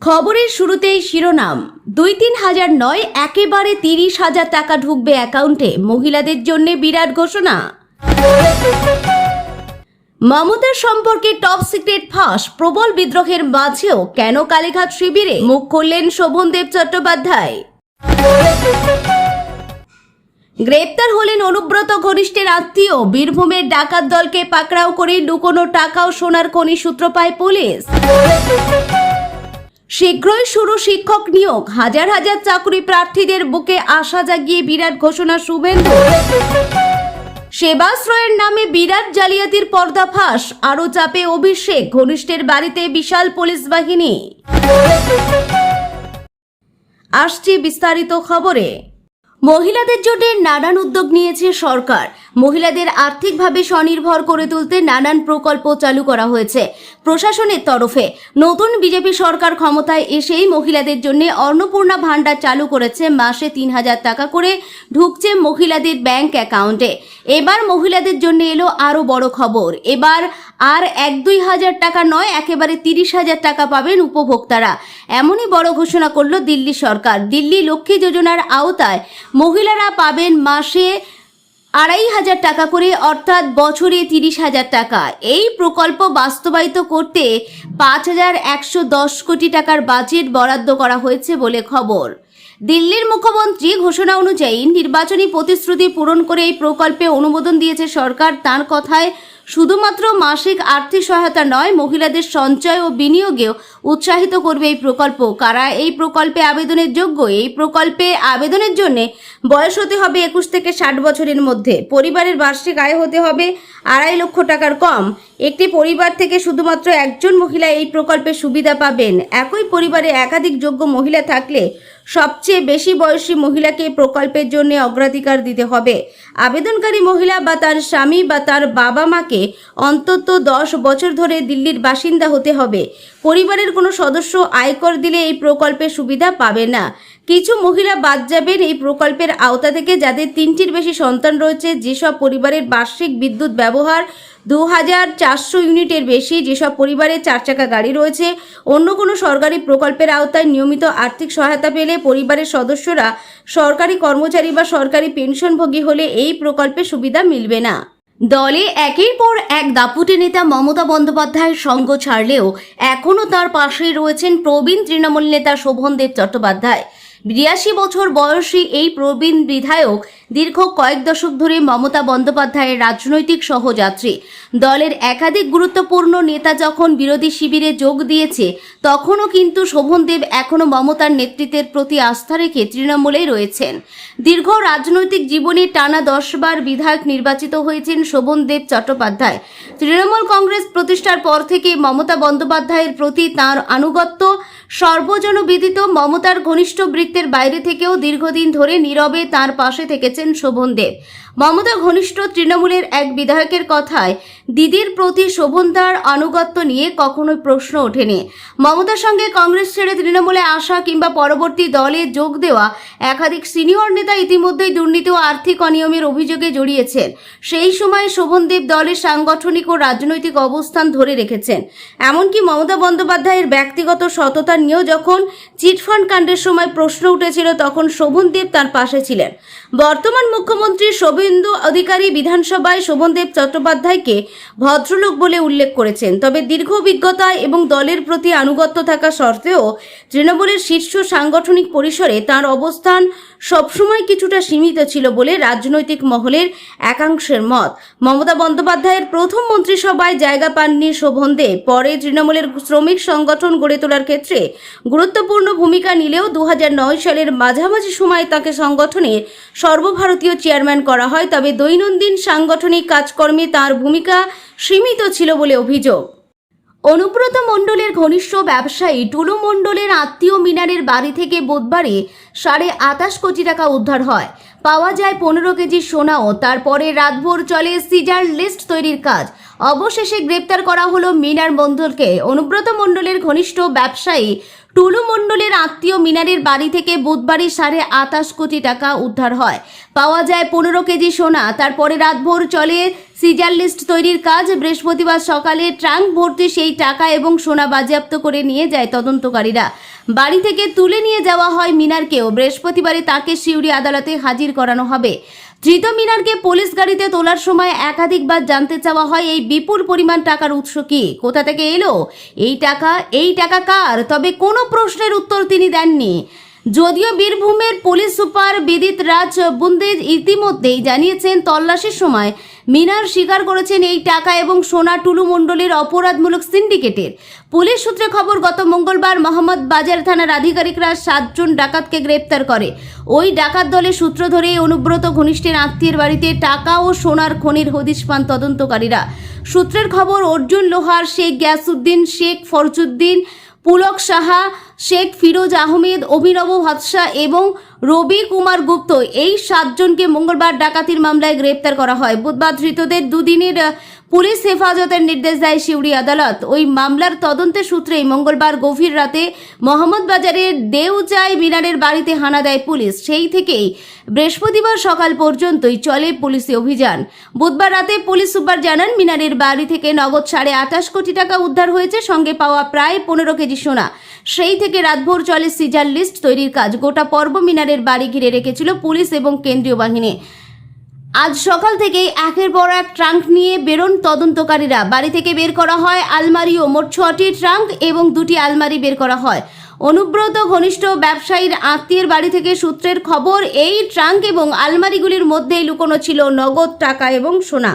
খবরের শুরুতেই শিরোনাম, 2-3 হাজার নয়, একেবারে 30,000 টাকা ঢুকবে অ্যাকাউন্টে। মহিলাদের জন্য বিরাট ঘোষণা। মমতার সম্পর্কে টপ সিক্রেট ফাঁস। প্রবল বিদ্রোহের মাঝেও কেন কালীঘাট শিবিরে মুখ খুললেন শোভনদেব চট্টোপাধ্যায়। গ্রেপ্তার হলেন অনুব্রত ঘনিষ্ঠের আত্মীয়। বীরভূমের ডাকাত দলকে পাকড়াও করে লুকোনো টাকা ও সোনার খনি সূত্র পায় পুলিশ। শীঘ্রই শুরু শিক্ষক নিয়োগ। হাজার হাজার চাকরি প্রার্থীদের বুকে আশা জাগিয়ে বিরাট ঘোষণা শুভেন্দু। সেবাশ্রয়ের নামে বিরাট জালিয়াতির পর্দাফাঁস। আরও চাপে অভিষেক। ঘনিষ্ঠের বাড়িতে বিশাল পুলিশ বাহিনী। আসছে বিস্তারিত খবরে। মহিলাদের জন্য নানান উদ্যোগ নিয়েছে সরকার। মহিলাদের আর্থিকভাবে স্বনির্ভর করে তুলতে নানান প্রকল্প চালু করা হয়েছে প্রশাসনের তরফে। নতুন বিজেপি সরকার ক্ষমতায় এসেই মহিলাদের জন্য অন্নপূর্ণা ভাণ্ডার চালু করেছে। মাসে 3,000 টাকা করে ঢুকছে মহিলাদের ব্যাংক অ্যাকাউন্টে। এবার মহিলাদের জন্য এলো আরও বড় খবর। এবার আর 1-2 হাজার টাকা নয়, একেবারে 30,000 টাকা পাবেন উপভোক্তারা। এমনই বড় ঘোষণা করল দিল্লি সরকার। দিল্লি লক্ষ্মী যোজনার আওতায় মহিলারা পাবেন মাসে 2,500 টাকা করে, অর্থাৎ বছরে 30,000 টাকা। এই প্রকল্প বাস্তবায়িত করতে 5,110 কোটি টাকার বাজেট বরাদ্দ করা হয়েছে বলে খবর। দিল্লির মুখ্যমন্ত্রী ঘোষণা অনুযায়ী নির্বাচনী প্রতিশ্রুতি পূরণ করে এই প্রকল্পে অনুমোদন দিয়েছে সরকার। তার কথায় শুধুমাত্র মাসিক আর্থিক সহায়তা নয়, মহিলাদের সঞ্চয় ও বিনিয়োগেও উৎসাহিত করবে এই প্রকল্প। কারা এই প্রকল্পে আবেদনের যোগ্য? এই প্রকল্পে আবেদনের জন্য বয়স হতে হবে 21 থেকে 60 বছরের মধ্যে। পরিবারের বার্ষিক আয় হতে হবে 2.5 লক্ষ টাকার কম। একটি পরিবার থেকে শুধুমাত্র একজন মহিলা এই প্রকল্পের সুবিধা পাবেন। একই পরিবারে একাধিক যোগ্য মহিলা থাকলে সবচেয়ে বেশি বয়সী মহিলাকে প্রকল্পের জন্য অগ্রাধিকার দিতে হবে। আবেদনকারী মহিলা বা তার স্বামী বা তার বাবা মাকে অন্তত 10 বছর ধরে দিল্লির বাসিন্দা হতে হবে। পরিবারের কোনো সদস্য আয়কর দিলে এই প্রকল্পের সুবিধা পাবে না। কিছু মহিলা বাদ যাবেন এই প্রকল্পের আওতা থেকে যাদের 3টির বেশি সন্তান রয়েছে, যেসব পরিবারের বার্ষিক বিদ্যুৎ ব্যবহার 2,400 ইউনিটের বেশি, যেসব পরিবারে 4 চাকা গাড়ি রয়েছে। অন্য কোনো সরকারি প্রকল্পের আওতায় নিয়মিত আর্থিক সহায়তা পেলে পরিবারের সদস্যরা সরকারি কর্মচারী বা সরকারি পেনশনভোগী হলে এই প্রকল্পের সুবিধা মিলবে না। দলে একের পর এক দাপুটে নেতা মমতা বন্দ্যোপাধ্যায়ের সঙ্গ ছাড়লেও এখনও তার পাশেই রয়েছেন প্রবীণ তৃণমূল নেতা শোভনদেব চট্টোপাধ্যায়। 82 বছর বয়সী এই প্রবীণ বিধায়ক দীর্ঘ কয়েক দশক ধরে মমতা বন্দ্যোপাধ্যায়ের রাজনৈতিক সহযাত্রী। দলের একাধিক গুরুত্বপূর্ণ নেতা যখন বিরোধী শিবিরে যোগ দিয়েছে, তখনও কিন্তু শোভনদেব এখনও মমতার নেতৃত্বের প্রতি আস্থা রেখে তৃণমূলেই রয়েছেন। দীর্ঘ রাজনৈতিক জীবনে টানা 10 বার বিধায়ক নির্বাচিত হয়েছেন শোভনদেব চট্টোপাধ্যায়। তৃণমূল কংগ্রেস প্রতিষ্ঠার পর থেকে মমতা বন্দ্যোপাধ্যায়ের প্রতি তাঁর আনুগত্য সর্বজনবিদিত। মমতার ঘনিষ্ঠ বৃত্তের বাইরে থেকেও দীর্ঘদিন ধরে নীরবে তাঁর পাশে থেকেছেন শোভনদেব। মমতা ঘনিষ্ঠ তৃণমূলের এক বিধায়কের কথায়, দিদির প্রতি শোভনদার আনুগত্য নিয়ে কখনোই প্রশ্ন ওঠেনি। মমতার সঙ্গে কংগ্রেস ছেড়ে তৃণমূলে আসা কিংবা পরবর্তী দলে যোগ দেওয়া একাধিক সিনিয়র নেতা ইতিমধ্যেই দুর্নীতি ও আর্থিক অনিয়মের অভিযোগে জড়িয়েছেন। সেই সময় শোভনদেব দলের সাংগঠনিক ও রাজনৈতিক অবস্থান ধরে রেখেছেন। এমনকি মমতা বন্দ্যোপাধ্যায়ের ব্যক্তিগত সততা নিয়েও যখন চিটফান্ড কাণ্ডের সময় প্রশ্ন উঠেছিল, তখন শোভনদেব তার পাশে ছিলেন। বর্তমান মুখ্যমন্ত্রী শুভেন্দু অধিকারী বিধানসভায় শোভনদেব চট্টোপাধ্যায়কে ভদ্রলোক বলে উল্লেখ করেছেন। তবে দীর্ঘ অভিজ্ঞতা এবং দলের প্রতি আনুগত্য থাকা সত্ত্বেও তৃণমূলের শীর্ষ সাংগঠনিক পরিসরে তাঁর অবস্থান সবসময় কিছুটা সীমিত ছিল বলে রাজনৈতিক মহলের একাংশের মত। মমতা বন্দ্যোপাধ্যায়ের প্রথম মন্ত্রিসভায় জায়গা পাননি শোভনদেব। পরে তৃণমূলের শ্রমিক সংগঠন গড়ে তোলার ক্ষেত্রে গুরুত্বপূর্ণ ভূমিকা নিলেও 2009 সালের মাঝামাঝি সময়ে তাকে সংগঠনের সর্বভারতীয় চেয়ারম্যান করা হয়। তবে দৈনন্দিন সাংগঠনিক কাজকর্মে তার ভূমিকা সীমিত ছিল বলে অভিযোগ। অনুব্রত মণ্ডলের ঘনিষ্ঠ ব্যবসায়ী টুলু মণ্ডলের আত্মীয় মিনারের বাড়ি থেকে বুধবারে 28.5 কোটি টাকা উদ্ধার হয়। পাওয়া যায় 15 কেজি সোনাও। তারপরে রাতভর চলে সিজার লিস্ট তৈরির কাজ। অবশেষে গ্রেপ্তার করা হলো মিনার মণ্ডলকে। অনুব্রত মণ্ডলের ঘনিষ্ঠ ব্যবসায়ী টুলু মণ্ডলের আত্মীয় মিনারের বাড়ি থেকে বুধবারই 28.5 কোটি টাকা উদ্ধার হয়। পাওয়া যায় 15 কেজি সোনা। তারপরে রাতভর চলে সিজার লিস্ট তৈরির কাজ। বৃহস্পতিবার সকালে ট্রাঙ্ক ভর্তি সেই টাকা এবং সোনা বাজেয়াপ্ত করে নিয়ে যায় তদন্তকারীরা। বাড়ি থেকে তুলে নিয়ে যাওয়া হয় মিনারকেও। বৃহস্পতিবারে তাকে সিউড়ি আদালতে হাজির করানো হবে। ধৃত মিনারকে পুলিশ গাড়িতে তোলার সময় একাধিকবার জানতে চাওয়া হয় এই বিপুল পরিমাণ টাকার উৎস কি, কোথা থেকে এলো এই টাকা কার। তবে কোনো প্রশ্নের উত্তর তিনি দেননি। যদিও বীরভূমের পুলিশ সুপার বিদিত রাজ বুন্দেজ ইতিমধ্যেই জানিয়েছেন, তল্লাশির সময় মিনার স্বীকার করেছেন এই টাকা এবং সোনা টুলু মণ্ডলের অপরাধমূলক সিন্ডিকেটের। পুলিশ সূত্রে খবর, গত মঙ্গলবার মোহাম্মদ বাজার থানার আধিকারিকরা 7 জন ডাকাতকে গ্রেপ্তার করে। ওই ডাকাত দলের সূত্র ধরে অনুব্রত ঘনিষ্ঠের আত্মীয়ের বাড়িতে টাকা ও সোনার খনির হদিশ পান তদন্তকারীরা। সূত্রের খবর, অর্জুন লোহার, শেখ গ্যাসউদ্দিন, শেখ ফরজুদ্দিন, পুলক সাহা, শেখ ফিরোজ আহমেদ, অভিনব হাদশা এবং রবি কুমার গুপ্ত, এই 7 জনকে মঙ্গলবার ডাকাতির মামলায় গ্রেপ্তার করা হয়। বুধবার ধৃতদের দুদিনের পুলিশ হেফাজতের নির্দেশ দেয় সিউড়ি আদালত। ওই মামলার তদন্তের সূত্রেই মঙ্গলবার গভীর রাতে মোহাম্মদ বাজারের দেউজাই মিনারের বাড়িতে হানা দেয় পুলিশ। সেই থেকেই বৃহস্পতিবার সকাল পর্যন্তই চলে পুলিশি অভিযান। বুধবার রাতে পুলিশ সুপার জানান, মিনারের বাড়ি থেকে নগদ 28.5 কোটি টাকা উদ্ধার হয়েছে, সঙ্গে পাওয়া প্রায় 15 কেজি সোনা। সেই থেকে রাতভর চলে সিজার লিস্ট তৈরির কাজ। গোটা পর্ব মিনারের বাড়ি ঘিরে রেখেছিল পুলিশ এবং কেন্দ্রীয় বাহিনী। আজ সকাল থেকেই একের পর এক ট্রাঙ্ক নিয়ে বেরোন তদন্তকারীরা। বাড়ি থেকে বের করা হয় আলমারিও। মোট 6টি ট্রাঙ্ক এবং 2টি আলমারি বের করা হয়। অনুব্রত ঘনিষ্ঠ ব্যবসায়ীর আত্মীয়ের বাড়ি থেকে সূত্রের খবর, এই ট্রাঙ্ক এবং আলমারিগুলির মধ্যেই লুকোনো ছিল নগদ টাকা এবং সোনা।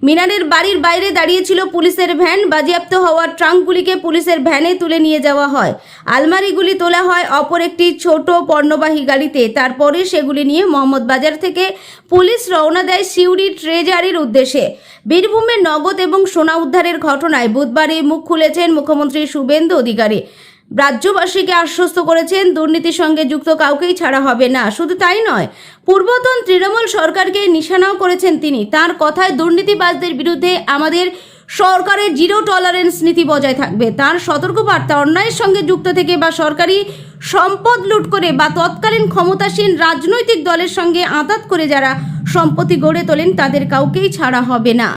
মিনারের বাড়ির বাইরে দাঁড়িয়েছিল পুলিশের ভ্যান। বাজেয়াপ্ত হওয়া ট্রাঙ্কগুলিকে পুলিশের ভ্যানে তুলে নিয়ে যাওয়া হয়। আলমারিগুলি তোলা হয় অপর একটি ছোট পণ্যবাহী গাড়িতে। তারপরে সেগুলি নিয়ে মোহাম্মদ বাজার থেকে পুলিশ রওনা দেয় সিউড়ি ট্রেজারির উদ্দেশ্যে। বীরভূমের নগদ এবং সোনা উদ্ধারের ঘটনায় বুধবারে মুখ খুলেছেন মুখ্যমন্ত্রী শুভেন্দু অধিকারী। রাজ্যবাসীকে আশ্বস্ত করেছেন, দুর্নীতির সঙ্গে যুক্ত কাউকেই ছাড়া হবে না। শুধু তাই নয়, পূর্বতন তৃণমূল সরকারকে নিশানাও করেছেন তিনি। তার কথায়, দুর্নীতিবাজদের বিরুদ্ধে আমাদের সরকারের 0 টলারেন্স নীতি বজায় থাকবে। তার সতর্কবার্তা, অন্যায়ের সঙ্গে যুক্ত থেকে বা সরকারি সম্পদ লুট করে বা তৎকালীন ক্ষমতাসীন রাজনৈতিক দলের সঙ্গে আঁতাত করে যারা সম্পত্তি গড়ে তোলেন, তাদের কাউকেই ছাড়া হবে না।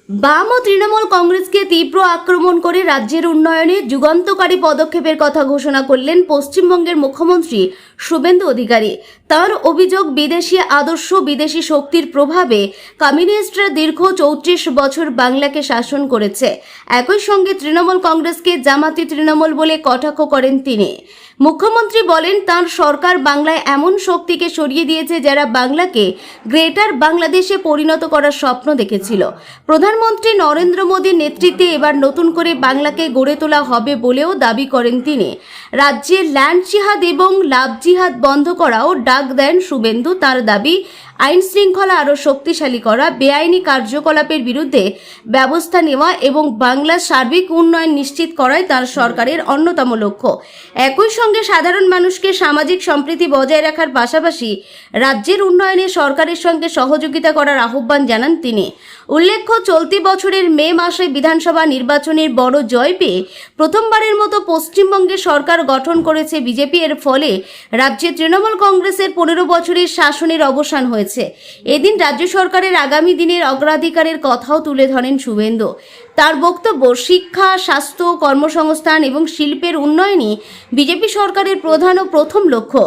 বাম ও তৃণমূল কংগ্রেসকে তীব্র আক্রমণ করে রাজ্যের উন্নয়নে যুগান্তকারী পদক্ষেপের কথা ঘোষণা করলেন পশ্চিমবঙ্গের মুখ্যমন্ত্রী শুভেন্দু অধিকারী। তার অভিযোগ, বিদেশি আদর্শ, বিদেশি শক্তির প্রভাবে কমিউনিস্টরা দীর্ঘ 34 বছর বাংলাকে শাসন করেছে। একই সঙ্গে তৃণমূল কংগ্রেসকে জামাতি তৃণমূল বলে কটাক্ষ করেন তিনি। মুখ্যমন্ত্রী বলেন, তার সরকার বাংলায় এমন শক্তিকে সরিয়ে দিয়েছে যারা বাংলাকে গ্রেটার বাংলাদেশে পরিণত করার স্বপ্ন দেখেছিল। প্রধানমন্ত্রী নরেন্দ্র মোদীর নেতৃত্বে এবার নতুন করে বাংলাকে গড়ে তোলা হবে বলেও দাবি করেন তিনি। রাজ্যে ল্যান্ড জিহাদ এবং লাভ জিহাদ বন্ধ করাও ডাক দেন শুভেন্দু। তার দাবি, আইন শৃঙ্খলা আরও শক্তিশালী করা, বেআইনি কার্যকলাপের বিরুদ্ধে ব্যবস্থা নেওয়া এবং বাংলার সার্বিক উন্নয়ন নিশ্চিত করাই তার সরকারের অন্যতম লক্ষ্য। একই সঙ্গে সাধারণ মানুষকে সামাজিক সম্প্রীতি বজায় রাখার পাশাপাশি রাজ্যের উন্নয়নে সরকারের সঙ্গে সহযোগিতা করার আহ্বান জানান তিনি। উল্লেখ্য, চলতি বছরের মে মাসে বিধানসভা নির্বাচনের বড় জয় পেয়ে প্রথমবারের মতো পশ্চিমবঙ্গে সরকার গঠন করেছে বিজেপি। এর ফলে রাজ্যে তৃণমূল কংগ্রেসের 15 বছরের শাসনের অবসান হয়েছে। এদিন রাজ্য সরকারের আগামী দিনের অগ্রাধিকারের কথাও তুলে ধরেন শুভেন্দু। তার বক্তব্য, শিক্ষা, স্বাস্থ্য, কর্মসংস্থান এবং শিল্পের উন্নয়নই বিজেপি সরকারের প্রধান ও প্রথম লক্ষ্য।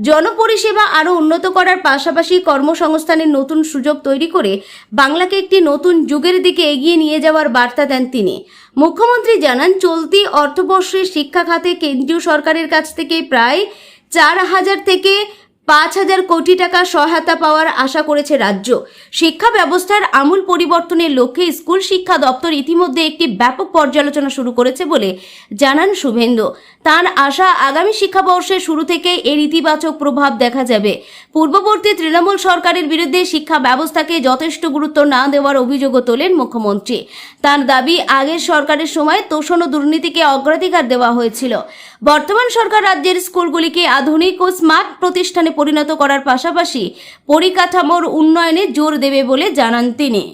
জনপরিষেবা আরও উন্নত করার পাশাপাশি কর্মসংস্থানের নতুন সুযোগ তৈরি করে বাংলাকে একটি নতুন যুগের দিকে এগিয়ে নিয়ে যাওয়ার বার্তা দেন তিনি। মুখ্যমন্ত্রী জানান, চলতি অর্থবর্ষে শিক্ষা খাতে কেন্দ্রীয় সরকারের কাছ থেকে প্রায় 4,000 থেকে 5,000 কোটি টাকা সহায়তা পাওয়ার আশা করেছে রাজ্য। শিক্ষা ব্যবস্থার আমূল পরিবর্তনের লক্ষ্যে স্কুল শিক্ষা দপ্তর ইতিমধ্যে একটি ব্যাপক পর্যালোচনা শুরু করেছে বলে জানান শুভেন্দু। তার আশা, আগামী শিক্ষাবর্ষের শুরু থেকে এর ইতিবাচক প্রভাব দেখা যাবে। পূর্ববর্তী তৃণমূল সরকারের বিরুদ্ধে শিক্ষা ব্যবস্থাকে যথেষ্ট গুরুত্ব না দেওয়ার অভিযোগও তোলেন মুখ্যমন্ত্রী। তার দাবি, আগের সরকারের সময় তোষণ ও দুর্নীতিকে অগ্রাধিকার দেওয়া হয়েছিল। বর্তমান সরকার রাজ্যের স্কুলগুলিকে আধুনিক ও স্মার্ট প্রতিষ্ঠানে পরিণত করার পাশাপাশি পরিকাঠামোর উন্নয়নে জোর দেবে বলে জানান তিনি।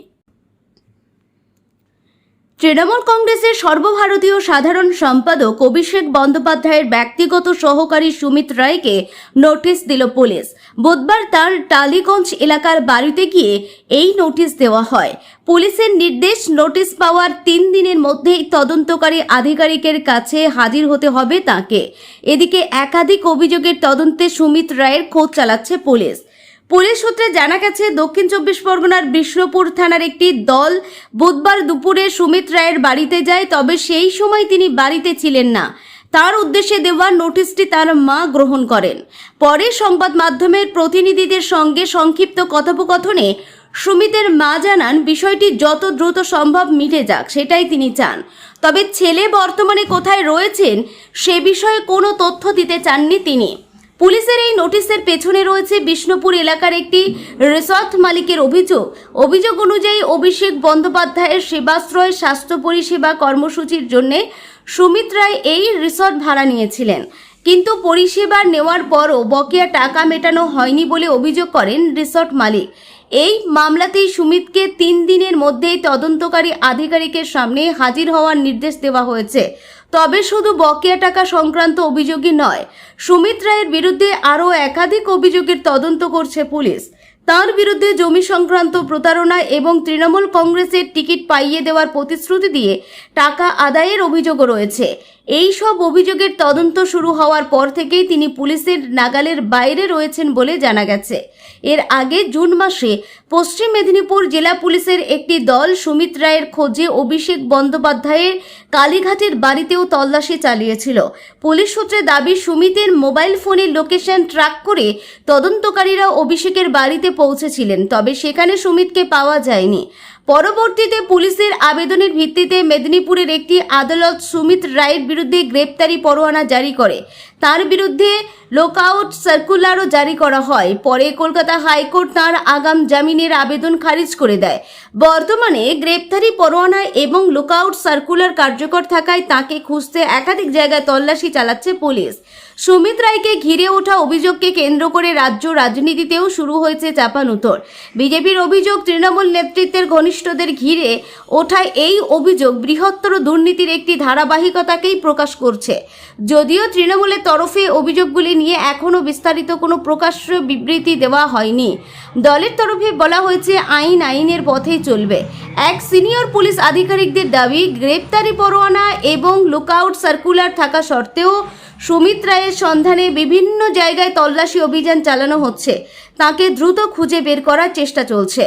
তৃণমূল কংগ্রেসের সর্বভারতীয় সাধারণ সম্পাদক অভিষেক বন্দ্যোপাধ্যায়ের ব্যক্তিগত সহকারী সুমিত রায়কে নোটিশ দিল পুলিশ। বুধবার তার টালিগঞ্জ এলাকার বাড়িতে গিয়ে এই নোটিশ দেওয়া হয়। পুলিশের নির্দেশ, নোটিশ পাওয়ার 3 দিনের মধ্যেই তদন্তকারী আধিকারিকের কাছে হাজির হতে হবে তাকে। এদিকে একাধিক অভিযোগের তদন্তে সুমিত রায়ের খোঁজ চালাচ্ছে পুলিশ। পুলিশ সূত্রে জানা গেছে, দক্ষিণ 24 পরগনার বিষ্ণুপুর থানার একটি দল বুধবার দুপুরে সুমিত রায়ের বাড়িতে যায়, তবে সেই সময় তিনি বাড়িতে ছিলেন না। তার উদ্দেশ্যে দেওয়া নোটিশটি তার মা গ্রহণ করেন। পরে সংবাদ মাধ্যমের প্রতিনিধিদের সঙ্গে সংক্ষিপ্ত কথোপকথনে সুমিতের মা জানান, বিষয়টি যত দ্রুত সম্ভব মিটে যাক সেটাই তিনি চান। তবে ছেলে বর্তমানে কোথায় রয়েছেন সে বিষয়ে কোনো তথ্য দিতে চাননি তিনি। পুলিশের এই নোটিশের পেছনে রয়েছে বিষ্ণুপুর এলাকার একটি রিসর্ট মালিকের অভিযোগ অনুযায়ী অভিষেক বন্দ্যোপাধ্যায়ের সেবাশ্রয় স্বাস্থ্য পরিষেবা কর্মসূচির জন্য সুমিত রায় এই রিসর্ট ভাড়া নিয়েছিলেন, কিন্তু পরিষেবা নেওয়ার পরও বকেয়া টাকা মেটানো হয়নি বলে অভিযোগ করেন রিসর্ট মালিক। এই মামলাতেই সুমিতকে 3 দিনের মধ্যেই তদন্তকারী আধিকারিকের সামনে হাজির হওয়ার নির্দেশ দেওয়া হয়েছে। তবে শুধু বকেয়া টাকা সংক্রান্ত অভিযোগই নয়, সুমিত রায়ের বিরুদ্ধে আরও একাধিক অভিযোগের তদন্ত করছে পুলিশ। তার বিরুদ্ধে জমি সংক্রান্ত প্রতারণা এবং তৃণমূল কংগ্রেসের টিকিট পাইয়ে দেওয়ার প্রতিশ্রুতি দিয়ে টাকা আদায়ের অভিযোগও রয়েছে। এই সব অভিযোগের তদন্ত শুরু হওয়ার পর থেকেই তিনি পুলিশের নাগালের বাইরে রয়েছেন বলে জানা গেছে। এর আগে জুন মাসে পশ্চিম মেদিনীপুর জেলা পুলিশের একটি দল সুমিত রায়ের খোঁজে অভিষেক বন্দ্যোপাধ্যায়ের কালীঘাটের বাড়িতেও তল্লাশি চালিয়েছিল। পুলিশ সূত্রে দাবি, সুমিতের মোবাইল ফোনের লোকেশন ট্র্যাক করে তদন্তকারীরা অভিষেকের বাড়িতে পৌঁছেছিলেন, তবে সেখানে সুমিতকে পাওয়া যায়নি। পরবর্তীতে পুলিশের আবেদনের ভিত্তিতে মেদিনীপুরের একটি আদালত সুমিত রায়ের বিরুদ্ধে গ্রেপ্তারি পরোয়ানা জারি করে। তার বিরুদ্ধে লুকআউট সার্কুলারও জারি করা হয়। পরে কলকাতা হাইকোর্ট তার আগাম জামিনের আবেদন খারিজ করে দেয়। বর্তমানে গ্রেপ্তারি পরোয়ানা এবং লুকআউট সার্কুলার কার্যকর থাকায় তাকে খুঁজতে একাধিক জায়গায় তল্লাশি চালাচ্ছে পুলিশ। সুমিত রায়কে ঘিরে ওঠা অভিযোগকে কেন্দ্র করে রাজ্য রাজনীতিতেও শুরু হয়েছে চাপানুতর। বিজেপির অভিযোগ, তৃণমূল নেতৃত্বের ঘনিষ্ঠদের ঘিরে ওঠা এই অভিযোগ বৃহত্তর দুর্নীতির একটি ধারাবাহিকতাকেই প্রকাশ করছে। যদিও তৃণমূলের তরফে অভিযোগগুলি নিয়ে এখনও বিস্তারিত কোনো প্রকাশ্য বিবৃতি দেওয়া হয়নি। দলের তরফে বলা হয়েছে, আইনের পথেই চলবে। এক সিনিয়র পুলিশ আধিকারিকদের দাবি, গ্রেপ্তারি পরোয়ানা এবং লুকআউট সার্কুলার থাকা সত্ত্বেও সুমিত রায়ের সন্ধানে বিভিন্ন জায়গায় তল্লাশি অভিযান চালানো হচ্ছে। তাকে দ্রুত খুঁজে বের করার চেষ্টা চলছে।